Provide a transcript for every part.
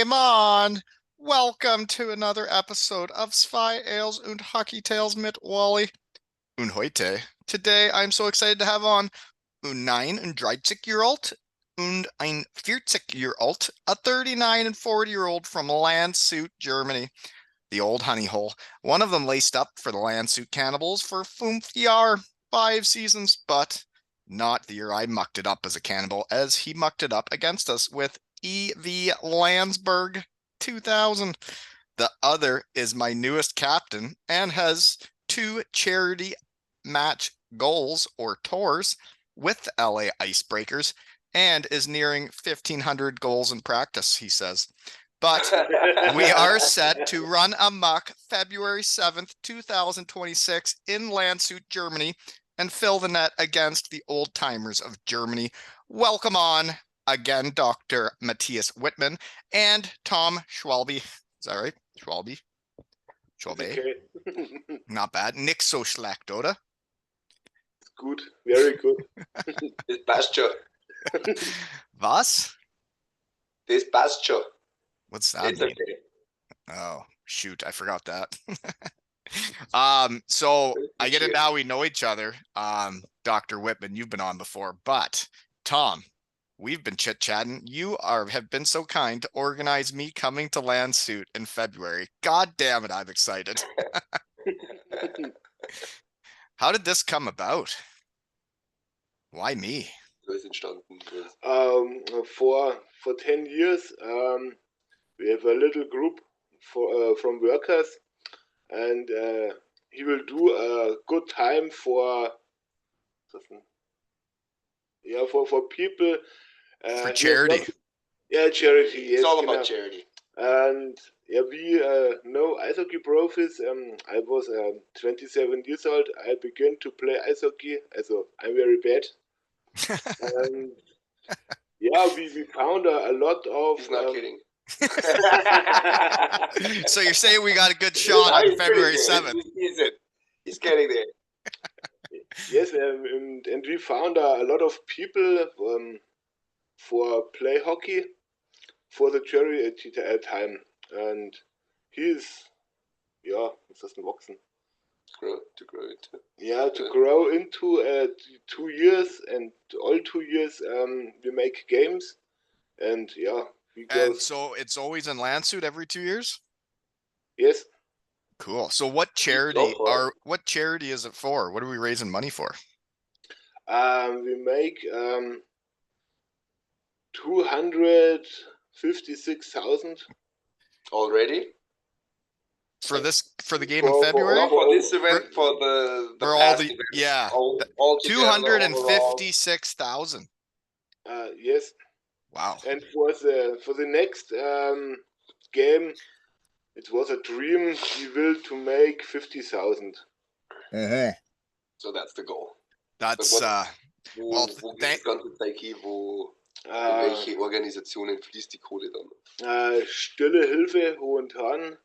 Game on! Welcome to another episode of Zwei Ales und Hockey Tales mit Wally und heute. Today I'm so excited to have on ein 39-Year-old und ein 40-Year-old, a 39 and 40-year-old from Landshut, Germany, the old honey hole. One of them laced up for the Landshut Cannibals for 5 seasons, but not the year I mucked it up as a cannibal, as he mucked it up against us with E.V. Landsberg 2000. The other is my newest captain and has 2 charity match goals or tours with the LA Icebreakers and is nearing 1,500 goals in practice, he says. But we are set to run amok February 7th, 2026 in Landshut, Germany, and fill the net against the old timers of Germany. Welcome on again, Dr. Matthias Wittman and Tom Schwalbe. Is that right? Schwalbe? Schwalbe? Okay. Not bad. Nicht so schlecht, oder? Good, very good. Das passt schon. Was? Das passt schon. What's that It's mean? okay. Oh, shoot. I forgot that. So I get it now. We know each other. Dr. Whitman, you've been on before, but Tom, we've been chit-chatting. You have been so kind to organize me coming to Landshut in February. God damn it, I'm excited. How did this come about? Why me? So ist entstanden. For 10 years, we have a little group from workers, and he will do a good time for people. For charity. Charity. Yes, It's all about charity. And we know ice hockey profis. I was 27 years old. I began to play ice hockey. Also, I'm very bad. And we found a lot of. He's not kidding. So you're saying we got a good shot on February 7th? He's getting there. Yes, and we found a lot of people for play hockey for the charity time. And he's, was das denn wachsen? To grow into. Yeah, to grow into 2 years, and all 2 years we make games, and And so it's always in Landshut every 2 years? Yes. Cool. So what charity is it for? What are we raising money for? We make 256,000 already for the game in February. For this event, for the for all the events, all 256,000. Yes. Wow. And for the next game, it was a dream. We will to make 50,000. So that's the goal. That's wo geht das ganze Zeug hin? Welche Organisationen fließt die Kohle dann? Stille Hilfe Hohentan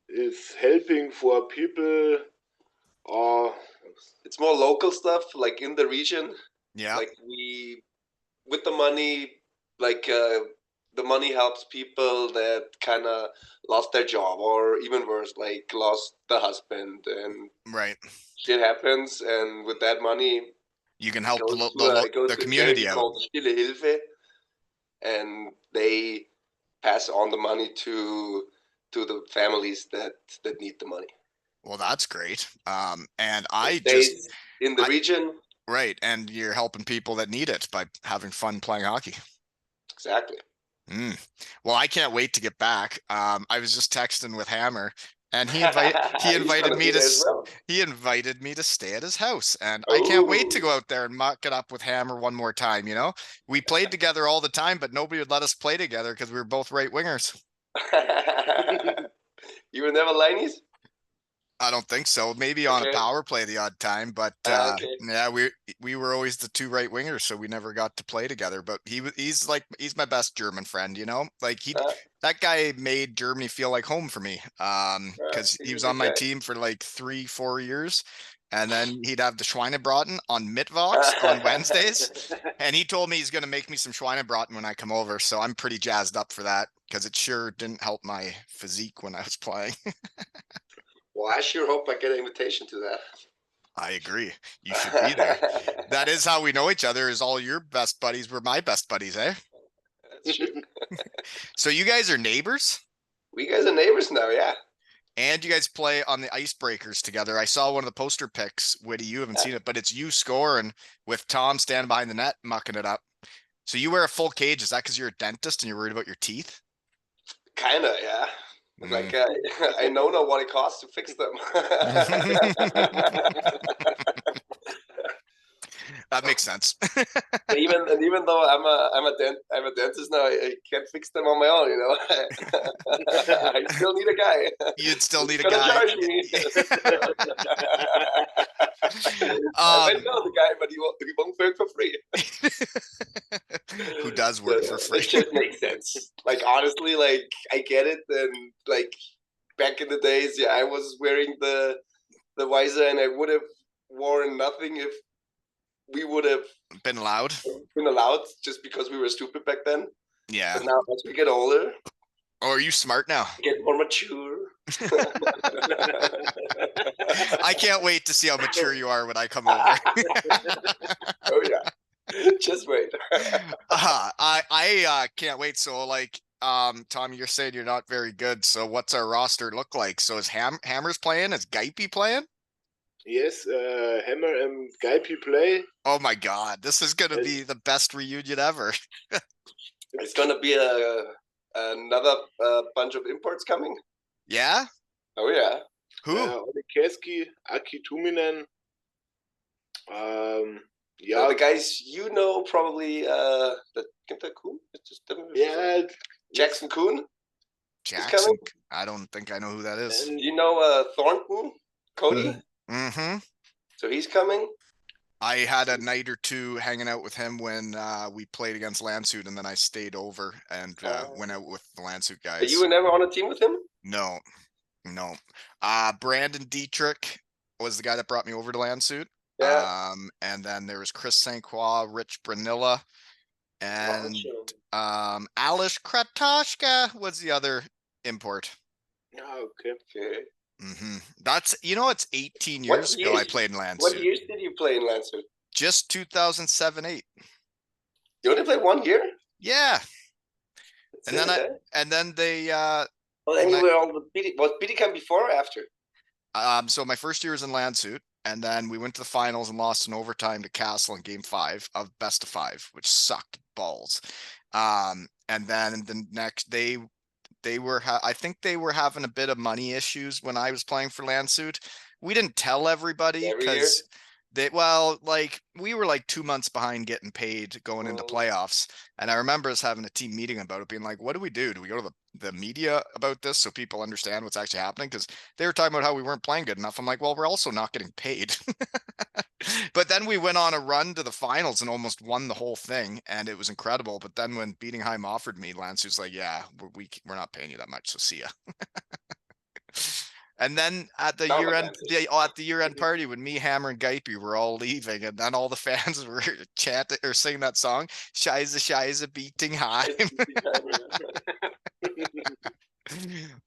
is helping for people. It's more local stuff, like in the region. Yeah. Like with the money, the money helps people that kind of lost their job, or even worse, like lost the husband, and right, shit happens, and with that money, you can help the community out. Called Stille Hilfe, and they pass on the money to the families that need the money. Well, that's great. And in the region, right, and you're helping people that need it by having fun playing hockey. Exactly. Well, I can't wait to get back. I was just texting with Hammer, and he invited me to stay at his house, and I can't wait to go out there and muck it up with Hammer one more time. We played together all the time, but nobody would let us play together because we were both right wingers. You were never linies? I don't think so. Maybe on a power play the odd time, but yeah, we were always the 2 right wingers, so we never got to play together. But he's my best German friend, like that guy made Germany feel like home for me, because he was on my team for like 3-4 years, And then he'd have the Schweinebraten on Mittwochs on Wednesdays. And he told me he's going to make me some Schweinebraten when I come over. So I'm pretty jazzed up for that because it sure didn't help my physique when I was playing. Well, I sure hope I get an invitation to that. I agree. You should be there. That is how we know each other, is all your best buddies were my best buddies, eh? That's true. So you guys are neighbors? We guys are neighbors now, yeah. And you guys play on the Icebreakers together. I saw one of the poster pics, Witty, you haven't seen it, but it's you scoring with Tom standing behind the net, mucking it up. So you wear a full cage. Is that because you're a dentist and you're worried about your teeth? Kinda, yeah. Like, I know now what it costs to fix them. That makes sense. even though I'm a dentist now, I can't fix them on my own. You know, I still need a guy. You'd still need a Gonna guy. charge me. I might know the guy, but he won't work for free. Who does work for free? It just makes sense. Like, honestly, like, I get it. And like back in the days, yeah, I was wearing the visor, and I would have worn nothing if we would have been allowed just because we were stupid back then. Yeah. But now as we get older. Oh, are you smart now? Get more mature. I can't wait to see how mature you are when I come over. Oh yeah. Just wait. I can't wait. So like Tom, you're saying you're not very good. So what's our roster look like? So is Hammer's playing? Is Geipe playing? Yes, Hammer and Geipe play. Oh my God, this is gonna be the best reunion ever. It's gonna be another bunch of imports coming. Yeah. Oh yeah. Who? Olikeski, Aki Tuminen. Yeah, the guys you know probably. Kuhn. Yeah, Jackson Kuhn. Jackson. I don't think I know who that is. And you know Thornton, Cody. Mm-hmm. So he's coming. I had a night or two hanging out with him when we played against Landshut, and then I stayed over and went out with the Landshut guys. But you were never on a team with him? No. Brandon Dietrich was the guy that brought me over to Landshut. Yeah. And then there was Chris St. Croix, Rich Branilla, and Alish Kratoshka was the other import. Oh, okay. Mm-hmm. That's, it's 18 years ago I played in Landshut. What years did you play in Landshut? Just 2007-8. You only played 1 year? Yeah. And then they well, then you were all the BD. Was BD come before or after? So my first year was in Landshut, and then we went to the finals and lost in overtime to Castle in game 5 of best of 5, which sucked balls. And then the next I think they were having a bit of money issues when I was playing for Landshut. We didn't tell everybody because we were like 2 months behind getting paid going into playoffs. And I remember us having a team meeting about it, being like, what do we do? Do we go to the media about this so people understand what's actually happening? Because they were talking about how we weren't playing good enough. I'm like, well, we're also not getting paid. But then we went on a run to the finals and almost won the whole thing, and it was incredible. But then when Bietigheim offered me, Landshut's like, yeah, we're not paying you that much, so see ya. And then at the year-end party, when me, Hammer, and Geipe were all leaving, and then all the fans were chanting or singing that song, Scheiße, Scheiße, Bietigheim.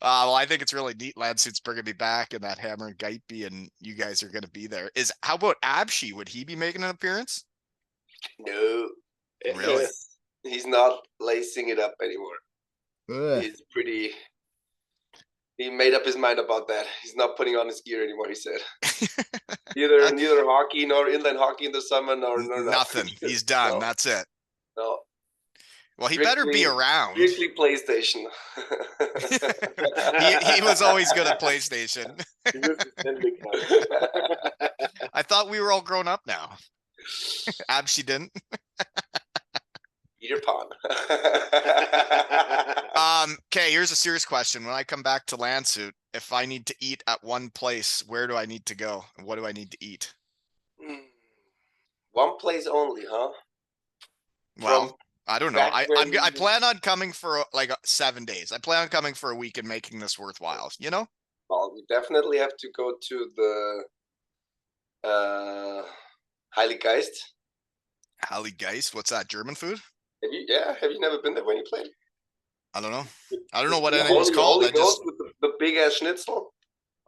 Well, I think it's really neat. Landshut's bringing me back, and that Hammer and Geipe, and you guys are going to be there. How about Abshi? Would he be making an appearance? No. Really? He's not lacing it up anymore. He's pretty. He made up his mind about that. He's not putting on his gear anymore, he said. Neither hockey nor inline hockey in the summer nor nothing. He's done. No. That's it. No. Well, he better be around. Strictly PlayStation. he was always good at PlayStation. I thought we were all grown up now. Abshi didn't. Eat your pawn. Okay, here's a serious question. When I come back to Landshut, if I need to eat at one place, where do I need to go? And what do I need to eat? One place only, huh? Well, I don't know. I plan on coming for like 7 days. I plan on coming for a week and making this worthwhile, Well, we definitely have to go to Heiliggeist. Heiliggeist, what's that? German food? Have you never been there when you played? I don't know. I don't know what The anything's called. Holy I just Ghost with the big ass schnitzel.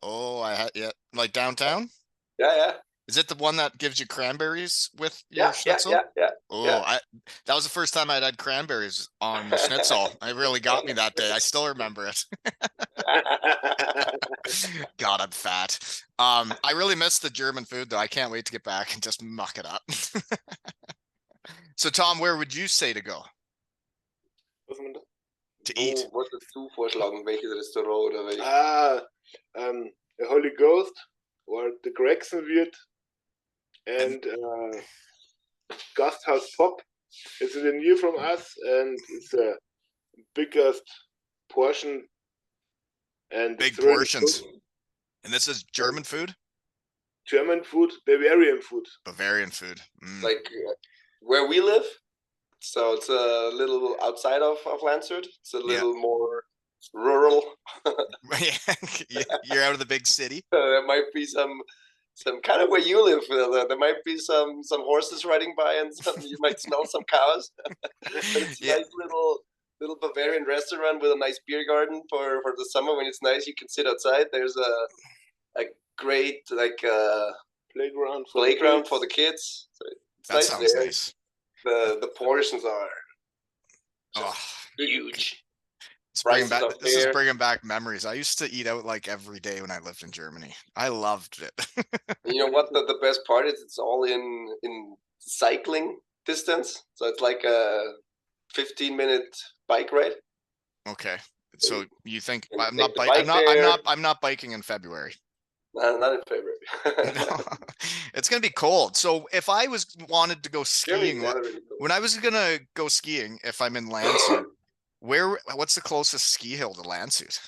I had like downtown. Yeah. Is it the one that gives you cranberries with your Yeah. schnitzel? Yeah. That was the first time I'd had cranberries on the schnitzel. It really got me that day. I still remember it. God, I'm fat. I really miss the German food though. I can't wait to get back and just muck it up. So Tom, where would you say to go? To eat? Was würdest du vorschlagen? Welches Restaurant oder welches? The Holy Ghost or the Gregson and Gasthaus Pop. It's in the near from us, and it's the biggest portion. And big portions. And this is German food? German food, Bavarian food. Bavarian food. Like where we live. So it's a little outside of Landshut. It's a little more rural. You're out of the big city. There might be some kind of where you live. There might be some horses riding by, and you might smell some cows. But it's a nice little Bavarian restaurant with a nice beer garden for the summer when it's nice. You can sit outside. There's a great playground for the kids. So it's that nice sounds there. nice. The portions are huge. This is bringing back memories. I used to eat out like every day when I lived in Germany. I loved it. You know what the best part is? It's all in cycling distance. So it's like a 15-minute bike ride. Okay. So you think I'm not biking in February. Not in February. No. It's gonna be cold. So if I wanted to go skiing, when I was gonna go skiing, if I'm in Landshut, what's the closest ski hill to Landshut?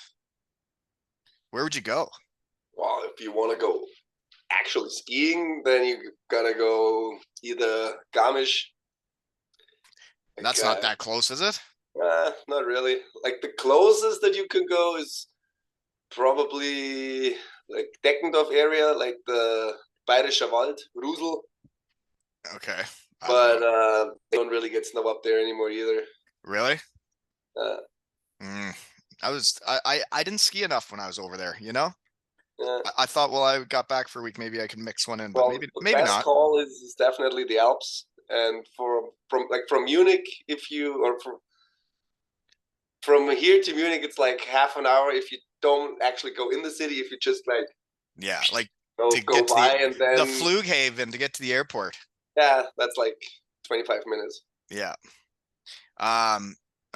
Where would you go? Well, if you want to go actually skiing, then you gotta go either Garmisch. That's not that close, is it? Not really. Like the closest that you can go is probably like Deckendorf area, like the Bayerischer Wald, Rusel. Okay. But they don't really get snow up there anymore either. Really? I didn't ski enough when I was over there, you know? I thought, well, I got back for a week, maybe I can mix one in, but maybe not. The best call is definitely the Alps. And from Munich, from here to Munich, it's like half an hour if you don't actually go in the city. If you just like go by and then the Flughaven to get to the airport. Yeah, that's like 25 minutes. Yeah.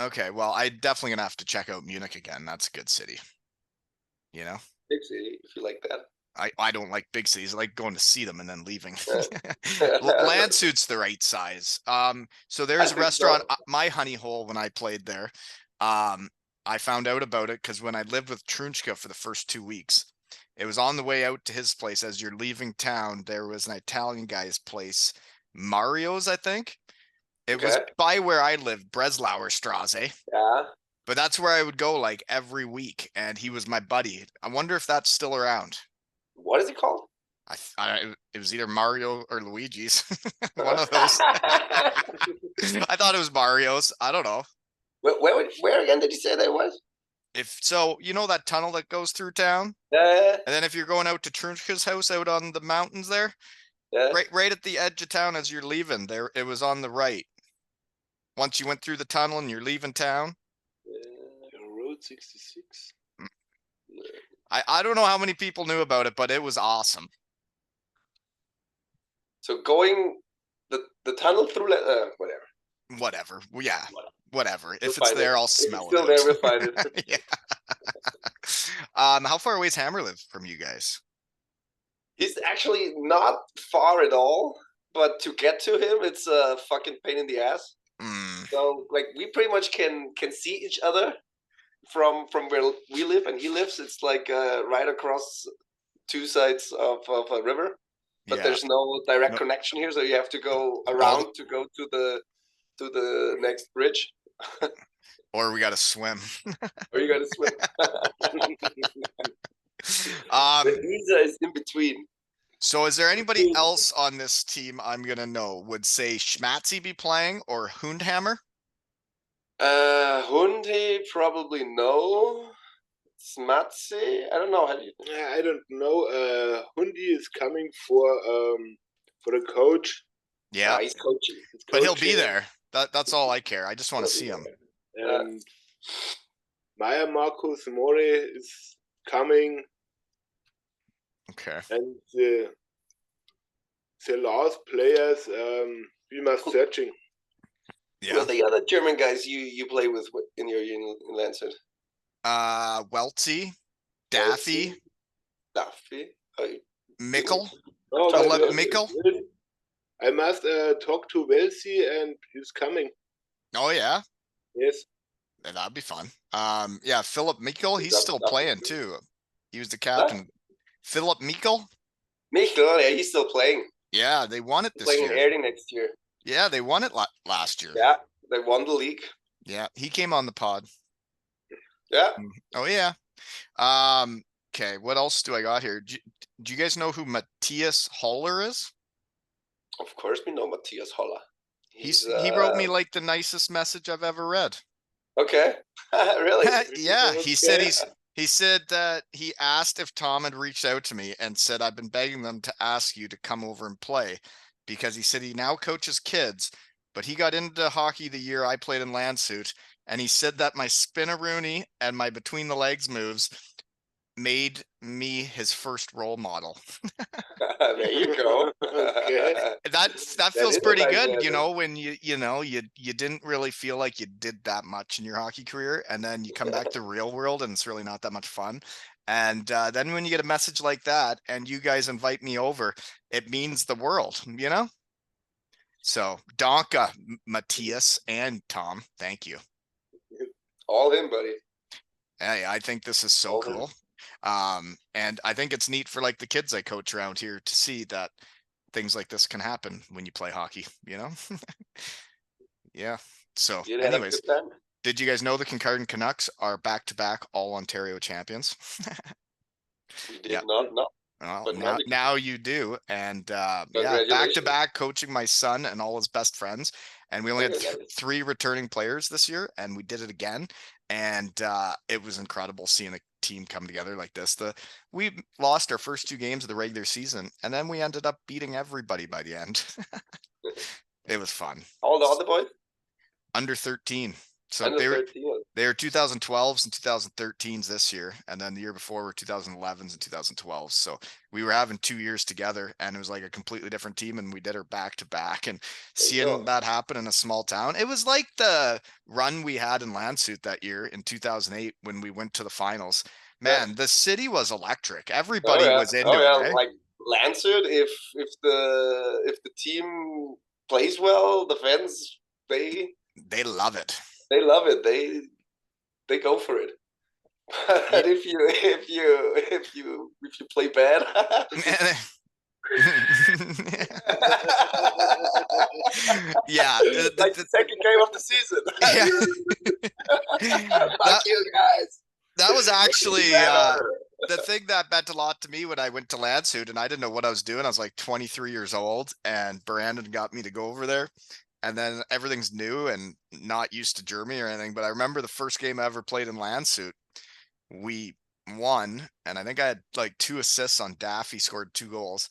Okay. Well, I definitely gonna have to check out Munich again. That's a good city. You know, big city if you like that. I don't like big cities. I like going to see them and then leaving. Landshut's the right size. So there's a restaurant, my honey hole, when I played there. I found out about it because when I lived with Trunchka for the first 2 weeks, it was on the way out to his place. As you're leaving town, there was an Italian guy's place, Mario's, I think. It was by where I lived, Breslauer Straße. Yeah. But that's where I would go like every week, and he was my buddy. I wonder if that's still around. What is it called? It was either Mario or Luigi's. One of those. I thought it was Mario's. I don't know. Where again did you say that was? If so, you know that tunnel that goes through town? Yeah. And then if you're going out to Trunchka's house out on the mountains there, right at the edge of town as you're leaving, there it was on the right. Once you went through the tunnel and you're leaving town. Road 66. I don't know how many people knew about it, but it was awesome. So going the tunnel through whatever. Well, yeah. Whatever. If it's there, I'll smell it. Still there, we'll find it. Yeah. How far away is Hammerlive from you guys? He's actually not far at all, but to get to him, it's a fucking pain in the ass. So like we pretty much can see each other from where we live and he lives. It's like right across two sides of a river, but there's no direct connection here, so you have to go around to go to the next bridge. Or we got to swim. Or you got to swim. The Isar is in between. So is there anybody else on this team I'm gonna know? Would say Schmatzy be playing or Hundhammer? Hundi probably no. Smatzy, I don't know. I don't know. Hundi is coming for the coach. Yeah, He's coaching. but he'll be there. That's all I care. I just want to see him. And Maya Marcus More is coming. Okay. And the last players we must searching. Yeah. Who are the other German guys you play with in your union in Landshut? Welty, Daffy, Mikkel. Mikkel. I must talk to Welsi, and he's coming. Oh yeah. Yes. That'd be fun. Yeah, Philip Mikkel, he's still playing too. He was the captain. What? Philip Mikkel? Mikkel, yeah, he's still playing. Yeah, they won it this year. Playing in Erding next year. Yeah, they won it last year. Yeah, they won the league. Yeah, he came on the pod. Yeah. Oh yeah. Okay, what else do I got here? Do you guys know who Matthias Holler is? Of course we know Matthias Holler. He wrote me like the nicest message I've ever read. Okay. Really? Yeah, he said that he asked if Tom had reached out to me and said, I've been begging them to ask you to come over and play, because he said he now coaches kids, but he got into hockey the year I played in Landshut, and he said that my spin-a-rooney and my between the legs moves made me his first role model. There you go. Okay. That feels pretty good, you know, when you didn't really feel like you did that much in your hockey career, and then you come back to real world and it's really not that much fun. And then when you get a message like that and you guys invite me over, it means the world, you know? So Donka, Matthias, and Tom, thank you. All him, buddy. Hey, I think this is so cool. And I think it's neat for like the kids I coach around here to see that things like this can happen when you play hockey, you know? Yeah. So anyways, did you guys know the Kincardine Canucks are back-to-back all Ontario champions? We did not know. Well, but now you do. And yeah, back-to-back coaching my son and all his best friends. And we only had 3 returning players this year, and we did it again. And it was incredible seeing a team come together like this. We lost our first 2 games of the regular season, and then we ended up beating everybody by the end. It was fun. How old are the boys? Under 13. So Under they were 13. They were 2012s and 2013s this year, and then the year before were 2011s and 2012s. So we were having 2 years together, and it was like a completely different team, and we did her back to back. And seeing that happen in a small town, it was like the run we had in Landshut that year in 2008 when we went to the finals. Man, the city was electric. Everybody was into it. Eh? Like Landshut, if the team plays well, the fans they love it. They love it. They go for it. But if you play bad, yeah, like the second game of the season. Fuck you guys. That was actually the thing that meant a lot to me when I went to Landshut, and I didn't know what I was doing. I was like 23 years old, and Brandon got me to go over there. And then everything's new and not used to Germany or anything. But I remember the first game I ever played in Landshut, we won. And I think I had like 2 assists on Daffy, scored 2 goals.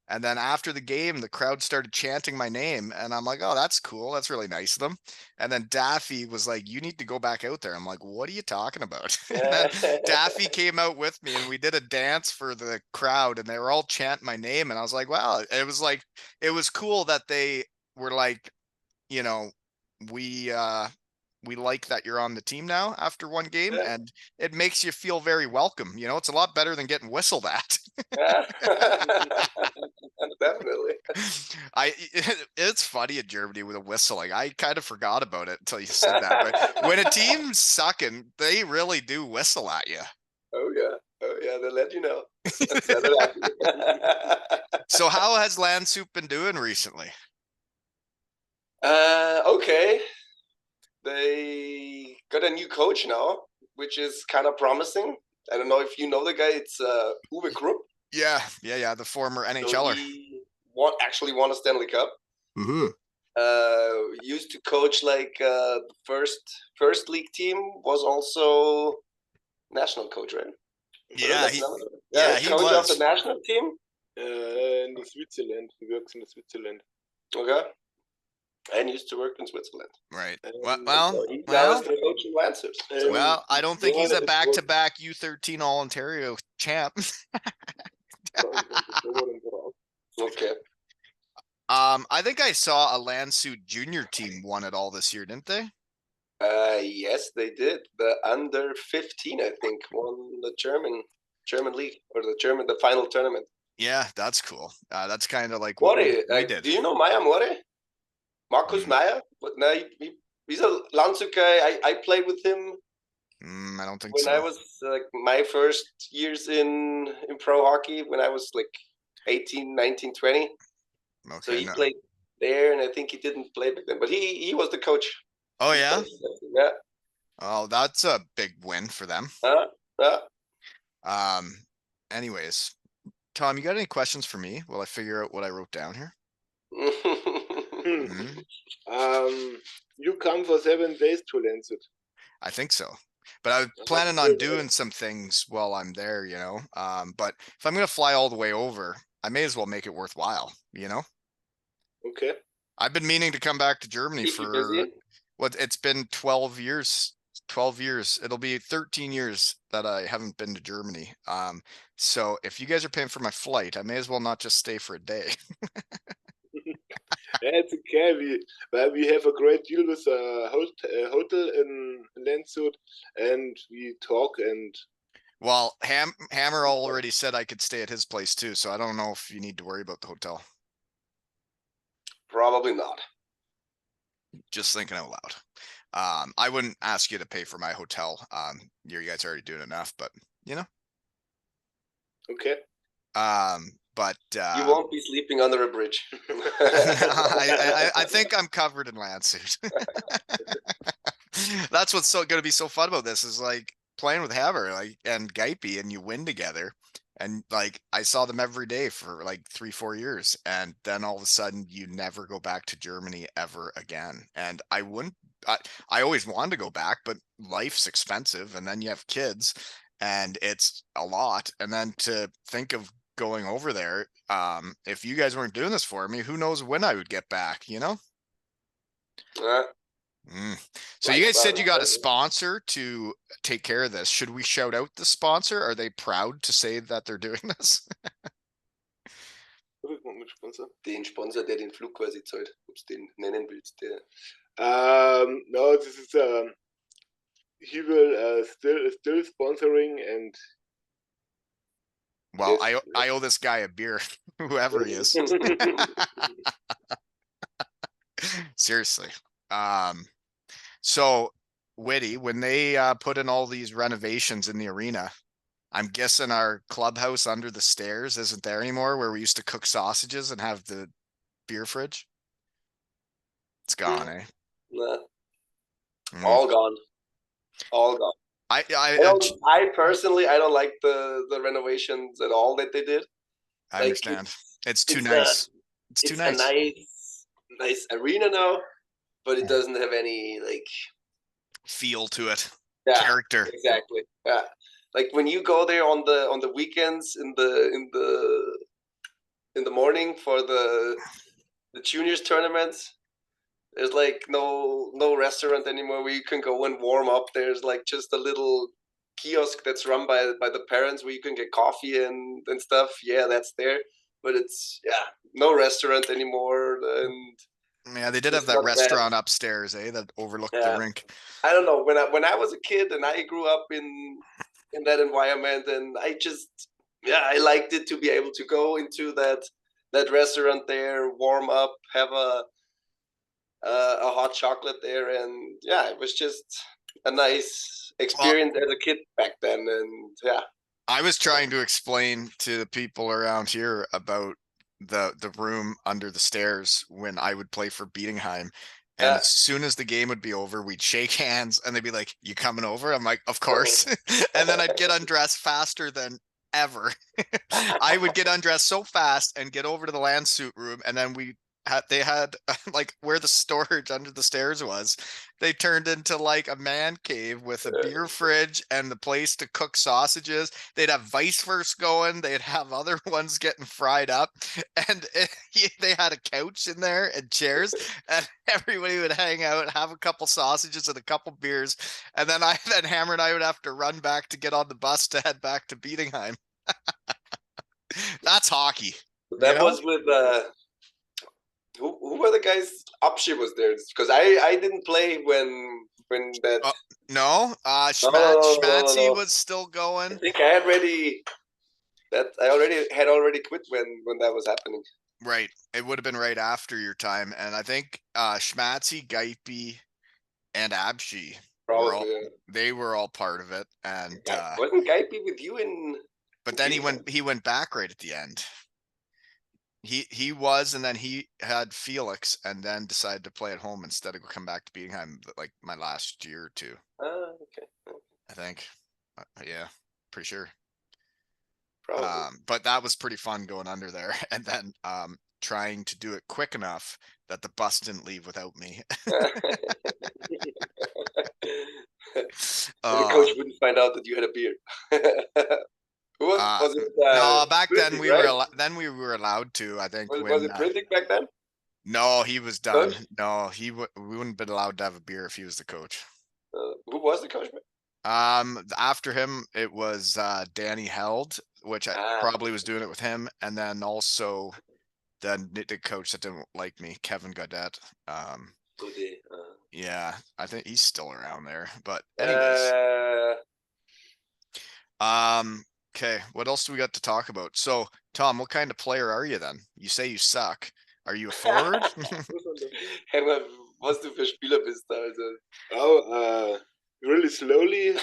And then after the game, the crowd started chanting my name. And I'm like, oh, that's cool. That's really nice of them. And then Daffy was like, you need to go back out there. I'm like, what are you talking about? And then Daffy came out with me and we did a dance for the crowd and they were all chanting my name. And I was like, wow, it was cool that they were like, you know, we like that you're on the team now after 1 game, and it makes you feel very welcome. You know, it's a lot better than getting whistled at. Definitely. It's funny in Germany with a whistling. I kind of forgot about it until you said that. But when a team's sucking, they really do whistle at you. Oh yeah, they let you know. So how has Landshut been doing recently? Okay. They got a new coach now, which is kind of promising. I don't know if you know the guy. It's Uwe Krupp. Yeah, the former So NHLer. he actually won a Stanley Cup. Mm-hmm. Used to coach like the first league team. Was also national coach, right? Yeah, he coach of the was. national team. In the Switzerland. He works in the Switzerland. Okay. And used to work in Switzerland. Right. So he's now the coach in Landshut. Well, I don't think he's a back-to-back U13 All-Ontario champ. Okay. I think I saw a Landshut junior team won it all this year, didn't they? Yes, they did. The under 15, I think, won the German league or the final tournament. Yeah, that's cool. That's kind of like what we did. Do you know Maya More? Markus Meyer? But no, he's a Landshut guy. I played with him. I don't think when so. I was like my first years in pro hockey, when I was like 18, 19, 20. Okay, so he played there, and I think he didn't play back then, but he was the coach. Oh, yeah? Yeah. Oh, that's a big win for them. Anyways, Tom, you got any questions for me while I figure out what I wrote down here? You come for 7 days to Landshut. I think so. But I was planning on doing some things while I'm there, you know. But if I'm going to fly all the way over, I may as well make it worthwhile, you know? Okay. I've been meaning to come back to Germany for what it's been 12 years. 12 years. It'll be 13 years that I haven't been to Germany. So if you guys are paying for my flight, I may as well not just stay for a day. It's okay. We have a great deal with a hotel in Landshut, and we talk and. Well, Hammer already said I could stay at his place too, so I don't know if you need to worry about the hotel. Probably not. Just thinking out loud. I wouldn't ask you to pay for my hotel. You guys are already doing enough, but you know. Okay. But you won't be sleeping under a bridge. I think I'm covered in Landshut. That's what's going to be so fun about this is like playing with Hammer and Geipe, and you win together. And like I saw them every day for like 3-4 years, and then all of a sudden you never go back to Germany ever again. And I always wanted to go back, but life's expensive, and then you have kids, and it's a lot. And then to think of going over there, if you guys weren't doing this for me, who knows when I would get back, you know? So you guys said you got a sponsor to take care of this. Should we shout out the sponsor? Are they proud to say that they're doing this? Den Sponsor, der den Flug quasi zahlt, ob du den nennen willst, der. No, this is he will still sponsoring, and well, yes. I owe this guy a beer, whoever he is. Seriously. So Witty, when they put in all these renovations in the arena, I'm guessing our clubhouse under the stairs isn't there anymore, where we used to cook sausages and have the beer fridge. It's gone, eh? Nah. All gone. All gone. I personally, I don't like the renovations at all that they did. I understand. It's too nice. It's too nice. A nice arena now, but it doesn't have any like feel to it. Yeah, character. Exactly. Yeah. Like when you go there on the weekends in the morning for the juniors tournaments, there's like no restaurant anymore where you can go and warm up. There's like just a little kiosk that's run by the parents where you can get coffee and stuff. Yeah, that's there, but it's no restaurant anymore. And yeah, they did have that restaurant upstairs, that overlooked the rink. I don't know. When I was a kid and I grew up in that environment, and I just I liked it to be able to go into that restaurant there, warm up, have a hot chocolate there, and it was just a nice experience as a kid back then. And I was trying to explain to the people around here about the room under the stairs when I would play for Bietigheim. And as soon as the game would be over, we'd shake hands and they'd be like, "You coming over?" I'm like, "Of course." And then I'd get undressed faster than ever. I would get undressed so fast and get over to the Landshut room, and then they had like where the storage under the stairs was, they turned into like a man cave with a beer fridge and the place to cook sausages. They'd have vice versa going. They'd have other ones getting fried up, and they had a couch in there and chairs, and everybody would hang out, have a couple sausages and a couple beers, and then Hammer and I would have to run back to get on the bus to head back to Bietigheim. That's hockey. That was with who were the guys? Opshi was there because I didn't play when that. No, Schmatzy was still going. I think I had already quit when that was happening. Right, it would have been right after your time, and I think Schmatzy, Geipe, and Abshi they were all part of it. And wasn't Geipe with you in? But then he went back right at the end. He was, and then he had Felix, and then decided to play at home instead of come back to Bietigheim like my last year or two. Okay. I think, yeah, pretty sure. Probably. But that was pretty fun going under there, and then trying to do it quick enough that the bus didn't leave without me. The coach wouldn't find out that you had a beard. Who was it? No, back then Printing, we were allowed to. I think. Was it Printing back then? No, he was done. Coach? No, we wouldn't have been allowed to have a beer if he was the coach. Who was the coach? After him, it was Danny Held, which I probably was doing it with him, and then also the coach that didn't like me, Kevin Gaudet. Yeah, I think he's still around there. But anyways, okay, what else do we got to talk about? So, Tom, what kind of player are you then? You say you suck. Are you a forward? Hermann, was du für Spieler bist da? Also. Really slowly.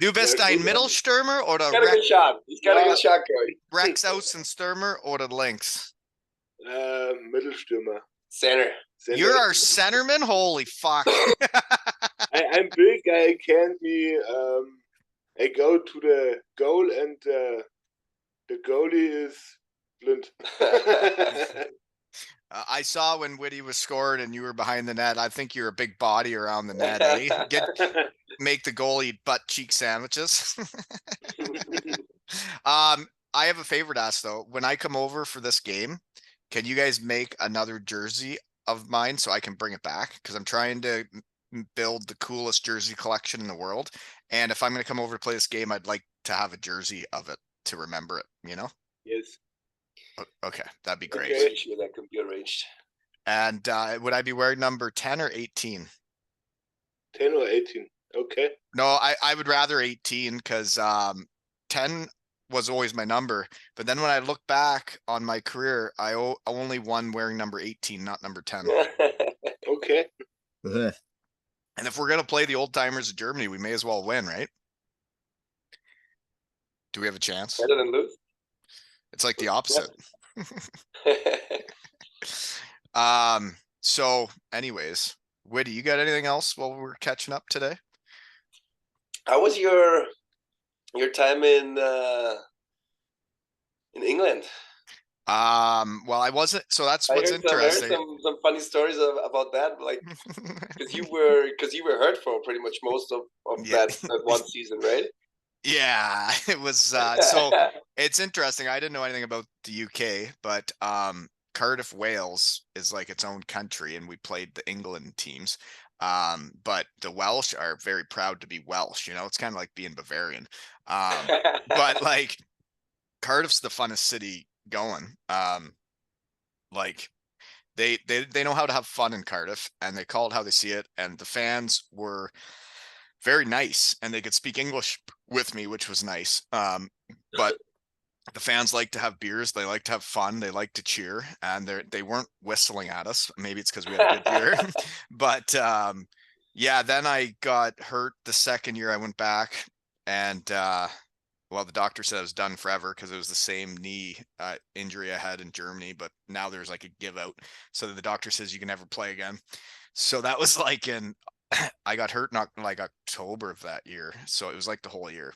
Du bist ein Mittelstürmer oder He's got a good shot. He's got a good shot going. Rex Außenstürmer oder links? Mittelstürmer. Center. You're our centerman? Holy fuck. I'm big. I can't be. I go to the goal and the goalie is blind. I saw when Whitty was scored and you were behind the net. I think you're a big body around the net, eh? Make the goalie butt cheek sandwiches. I have a favor to ask though. When I come over for this game, can you guys make another jersey of mine so I can bring it back? Because I'm trying to build the coolest jersey collection in the world. And if I'm going to come over to play this game, I'd like to have a jersey of it to remember it, you know? Yes. Okay, that'd be great. Okay, sure, that could be arranged. And would I be wearing number 10 or 18? 10 or 18. Okay. No, I would rather 18 because 10 was always my number. But then when I look back on my career, I only won wearing number 18, not number 10. Okay. And if we're going to play the old timers of Germany, we may as well win, right? Do we have a chance? Better than lose? It's like the opposite. So anyways, Whitty, you got anything else while we're catching up today? How was your time in England? Well, I wasn't. So that's what's interesting. I heard some funny stories about that, like because you were hurt for pretty much most of that one season, right? Yeah, it was. So it's interesting. I didn't know anything about the UK, but Cardiff, Wales is like its own country, and we played the England teams. But the Welsh are very proud to be Welsh. You know, it's kind of like being Bavarian. But like Cardiff's the funnest city going. Like they know how to have fun in Cardiff, and they call it how they see it. And the fans were very nice, and they could speak English with me, which was nice. But the fans like to have beers, they like to have fun, they like to cheer, and they weren't whistling at us. Maybe it's because we had a good beer. But yeah, then I got hurt the second year I went back, and well, the doctor said I was done forever because it was the same knee injury I had in Germany, but now there's like a give out. So the doctor says you can never play again. So that was like I got hurt in like October of that year. So it was like the whole year.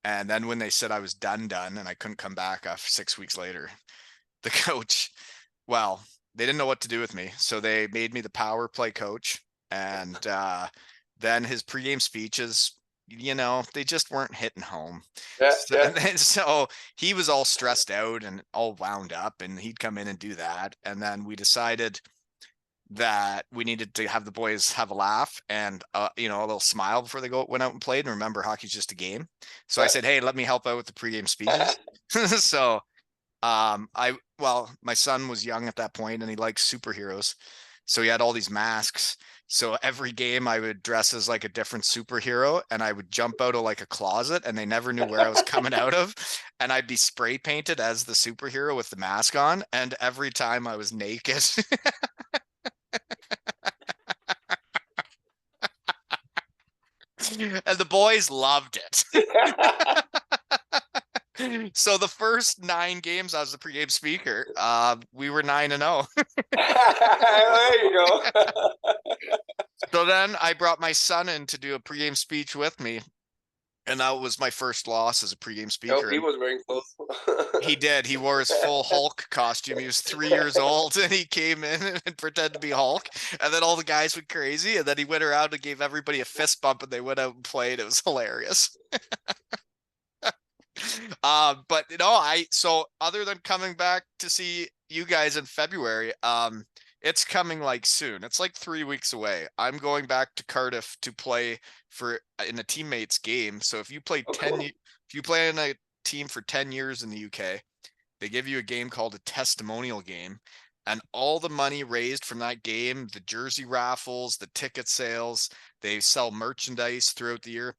And then when they said I was done, and I couldn't come back after 6 weeks later, the coach, well, they didn't know what to do with me. So they made me the power play coach. And then his pregame speeches, they just weren't hitting home. Yeah, So, yeah. and then, so he was all stressed out and all wound up, and he'd come in and do that. And then we decided that we needed to have the boys have a laugh and a little smile before they went out and played. And remember, hockey's just a game. So I said, hey, let me help out with the pregame speeches. So my son was young at that point and he likes superheroes. So he had all these masks. So every game I would dress as like a different superhero, and I would jump out of like a closet and they never knew where I was coming out of. And I'd be spray painted as the superhero with the mask on. And every time I was naked. And the boys loved it. So the first 9 games I was the pregame speaker, we were 9-0. There you go. So then I brought my son in to do a pregame speech with me, and that was my first loss as a pregame speaker. He was wearing clothes. He did. He wore his full Hulk costume. He was 3 years old, and he came in and pretended to be Hulk. And then all the guys went crazy, and then he went around and gave everybody a fist bump, and they went out and played. It was hilarious. But so other than coming back to see you guys in February, it's coming like soon. It's like 3 weeks away. I'm going back to Cardiff to play in a teammates game. So if you play if you play in a team for 10 years in the UK, they give you a game called a testimonial game, and all the money raised from that game, the jersey raffles, the ticket sales, they sell merchandise throughout the year.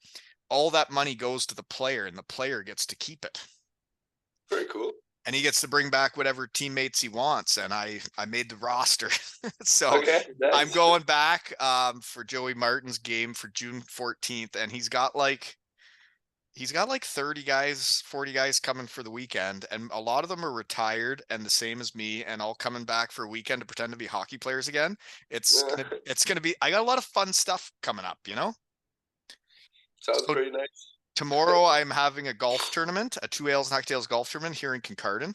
All that money goes to the player, and the player gets to keep it. Very cool. And he gets to bring back whatever teammates he wants. And I made the roster. So okay, nice. I'm going back for Joey Martin's game for June 14th. And he's got like 30 guys, 40 guys coming for the weekend. And a lot of them are retired and the same as me, and all coming back for a weekend to pretend to be hockey players again. It's gonna be, I got a lot of fun stuff coming up, Sounds pretty nice. Tomorrow I'm having a golf tournament, a 2 Ales and Hockey Tales golf tournament here in Kincardine.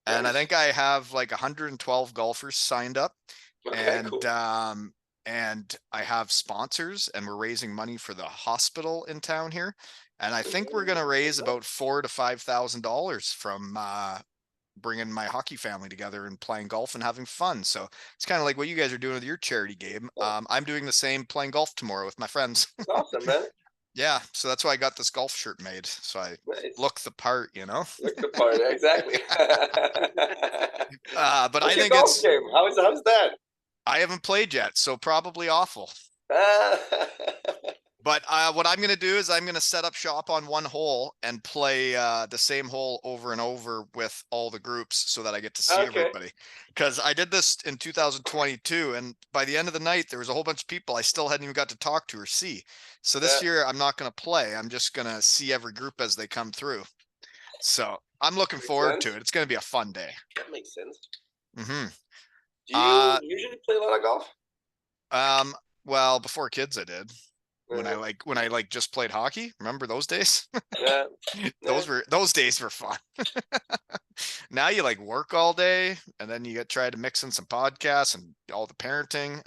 And I think I have like 112 golfers signed up. Okay, and cool. And I have sponsors, and we're raising money for the hospital in town here. And I think we're going to raise about $4,000 to $5,000 from bringing my hockey family together and playing golf and having fun. So it's kind of like what you guys are doing with your charity game. I'm doing the same, playing golf tomorrow with my friends. That's awesome, man. Yeah, so that's why I got this golf shirt made. So I look the part, Look the part, exactly. But What's I think your golf it's game? How's that? I haven't played yet, so probably awful. But what I'm going to do is I'm going to set up shop on one hole and play the same hole over and over with all the groups so that I get to see everybody. Because I did this in 2022, and by the end of the night, there was a whole bunch of people I still hadn't even got to talk to or see. So this year, I'm not going to play. I'm just going to see every group as they come through. So I'm looking forward to it. It's going to be a fun day. That makes sense. Mm-hmm. Do you usually play a lot of golf? Well, before kids, I did. When I just played hockey. Remember those days? Yeah. Those days were fun. Now you like work all day, and then you try to mix in some podcasts and all the parenting.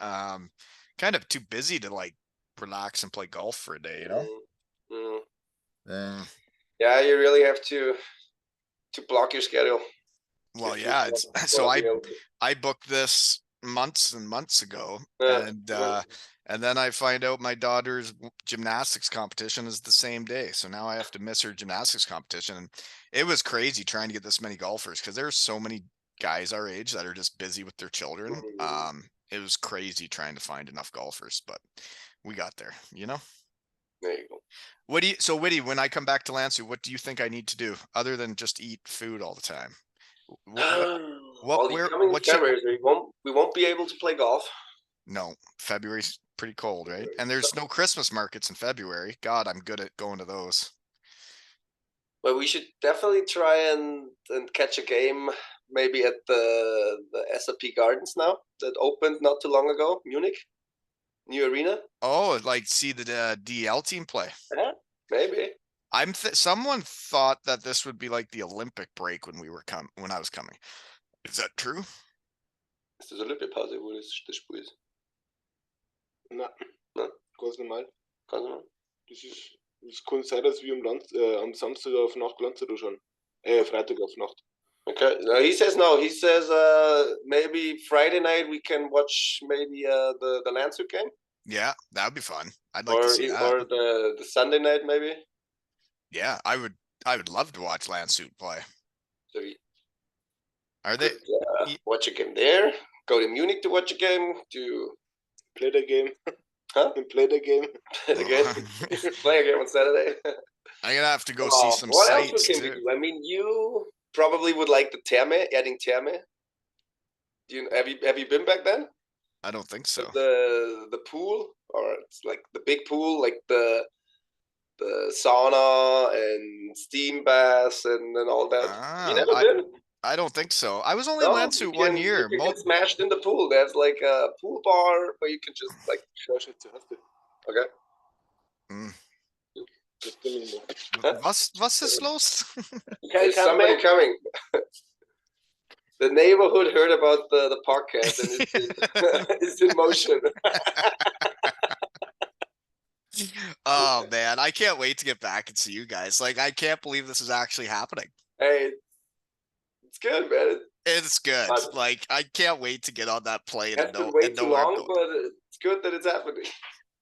Kind of too busy to like relax and play golf for a day, Yeah, you really have to block your schedule. Well, yeah, so I booked this months and months ago, and then I find out my daughter's gymnastics competition is the same day. So now I have to miss her gymnastics competition. And it was crazy trying to get this many golfers, because there's so many guys our age that are just busy with their children. It was crazy trying to find enough golfers, but we got there, There you go. Witty, when I come back to Landshut, what do you think I need to do other than just eat food all the time? February, we won't be able to play golf. No, February's pretty cold, right? And there's no Christmas markets in February. God, I'm good at going to those. But we should definitely try and catch a game, maybe at the SAP Gardens now that opened not too long ago, Munich, new arena. Oh, like see the DL team play. Yeah, maybe. Someone thought that this would be like the Olympic break when I was coming. Is that true? Ist das Olympiapause, wo das Spiel ist? Na, Na? ganz normal. Ganz normal. Das kann sein, dass wir am Samstag auf Nacht Landshut schauen. Freitag auf Nacht. Okay. No, he says no. He says maybe Friday night we can watch maybe the Landshut game. Yeah, that would be fun. I'd like to see that. Or the Sunday night maybe. Yeah, I would love to watch Landshut play. So you Are they could, watch a game there? Go to Munich to watch a game? To play the game? Huh? Play the game? Play the game? Play a game on Saturday? I'm gonna have to go see some what sights else can we do? I mean, you probably would like the Therme, adding Therme. Have you been back then? I don't think so. The pool, or it's like the big pool, like the sauna and steam baths and all that. You never been? I don't think so. I was only in Landshut 1 year. You can get smashed in the pool. There's like a pool bar where you can just like. Okay. Mm. Huh? Was ist los? There's somebody coming. The neighborhood heard about the podcast and it's in motion. Oh man, I can't wait to get back and see you guys. Like, I can't believe this is actually happening. Hey, it's good, man. It's good. Like, I can't wait to get on that plane and know wait too long, but it's good that it's happening.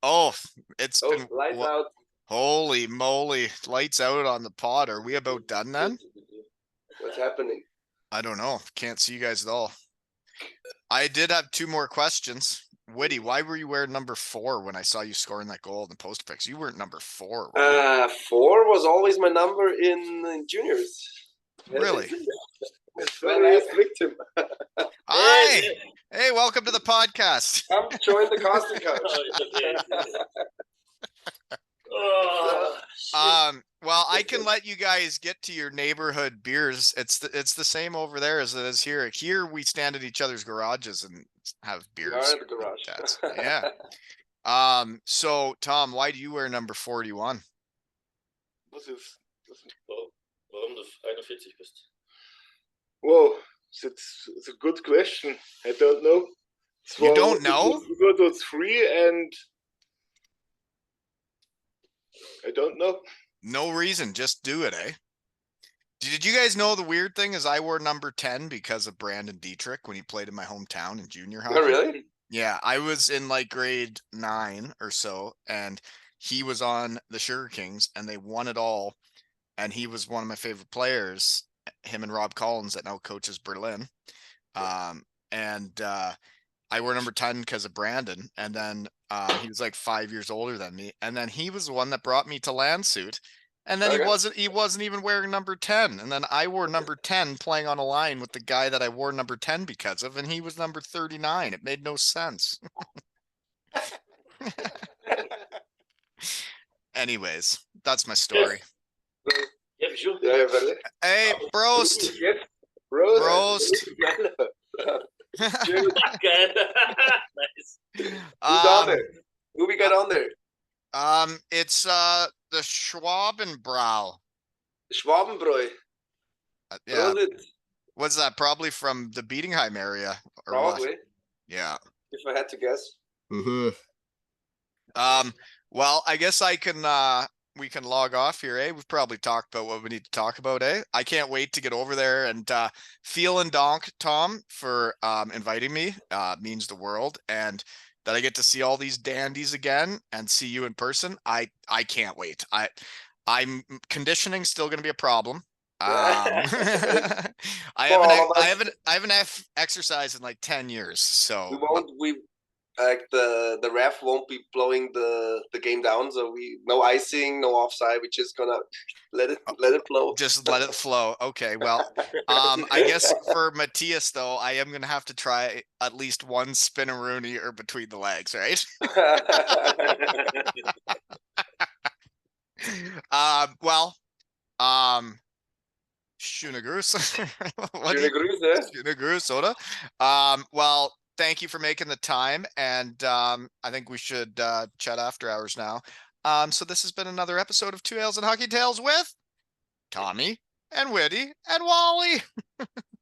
Oh, it's been lights out. Holy moly, lights out on the pod. Are we about done then? What's happening? I don't know. Can't see you guys at all. I did have 2 more questions. Witty, why were you wearing number 4 when I saw you scoring that goal in the post picks? You weren't number 4. 4 was always my number in juniors. Really? It's my last victim. Hi. Hey, welcome to the podcast. Come join the casting couch. Well, I can let you guys get to your neighborhood beers. It's the same over there as it is here. Here we stand at each other's garages and have beers. We are in the garage. Yeah. So Tom, why do you wear number 41? Warum du 41 bist? Whoa, it's a good question. I don't know. You don't know? It was free and I don't know. No reason, just do it, eh? Did you guys know the weird thing is I wore number 10 because of Brandon Dietrich when he played in my hometown in junior hockey? Oh, really? Yeah, I was in like grade 9 or so, and he was on the Sugar Kings, and they won it all, and he was one of my favorite players, him and Rob Collins that now coaches Berlin. I wore number 10 because of Brandon, and then he was like 5 years older than me, and then he was the one that brought me to Landshut, and then he wasn't even wearing number 10, and then I wore number 10 playing on a line with the guy that I wore number 10 because of, and he was number 39. It made no sense. Anyways, that's my story. Hey, Prost. Prost. Nice. Who's on there? Who we got on there? It's the Schwabenbrau. Schwabenbräu. Yeah. What's that? Probably from the Bietigheim area. Or probably. What? Yeah. If I had to guess. Mm-hmm. Well, I guess we can log off here, eh? We've probably talked about what we need to talk about, eh? I can't wait to get over there and feeling donk, Tom, for inviting me. Means the world, and that I get to see all these dandies again and see you in person. I can't wait. I'm conditioning still going to be a problem. I haven't exercised in like 10 years, so like the ref won't be blowing the game down, so no icing, no offside. We're just gonna let it flow. Just let it flow. Okay, well, I guess for Matthias though, I am gonna have to try at least one spinneroonie or between the legs, right? Schöne Grüße. Schöne Grüße, oder? Well, thank you for making the time, and I think we should chat after hours now. So this has been another episode of Two Ales and Hockey Tales with Tommy and Witty and Wally.